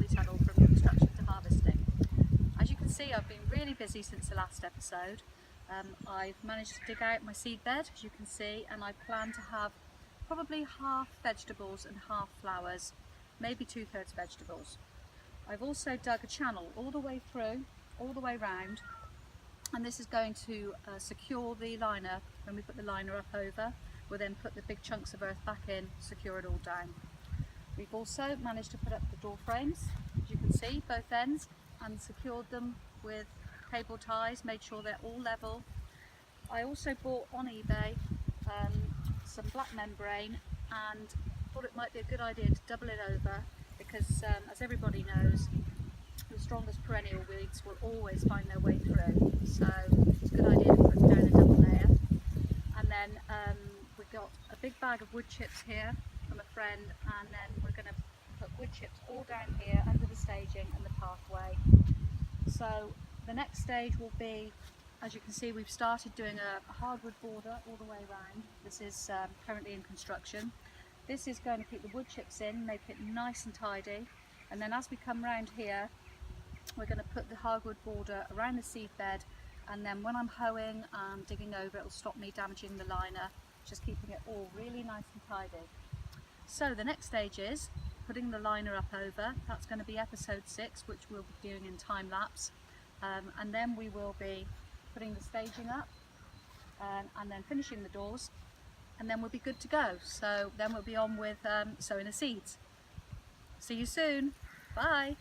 polytunnel from construction to harvesting. As you can see, I've been really busy since the last episode. I've managed to dig out my seed bed, as you can see, and I plan to have probably half vegetables and half flowers, maybe 2/3 vegetables. I've also dug a channel all the way through, all the way round, and this is going to secure the liner. When we put the liner up over, we'll then put the big chunks of earth back in, secure it all down. We've also managed to put up the door frames, as you can see, both ends, and secured them with cable ties, made sure they're all level. I also bought on eBay some black membrane and thought it might be a good idea to double it over because as everybody knows, the strongest perennial weeds will always find their way through, so it's a good idea to put down a double layer. And then we've got a big bag of wood chips here from a friend, and then we're going to put wood chips all down here under the staging and the pathway. So the next stage will be, as you can see, we've started doing a hardwood border all the way around. This is currently in construction. This is going to keep the wood chips in, make it nice and tidy, and then as we come round here, we're going to put the hardwood border around the seed bed, and then when I'm hoeing and digging over, it'll stop me damaging the liner, just keeping it all really nice and tidy. So the next stage is putting the liner up over. That's going to be episode 6, which we'll be doing in time lapse, and then we will be putting the staging up and then finishing the doors, and then we'll be good to go. So then we'll be on with sowing the seeds. See you soon. Bye.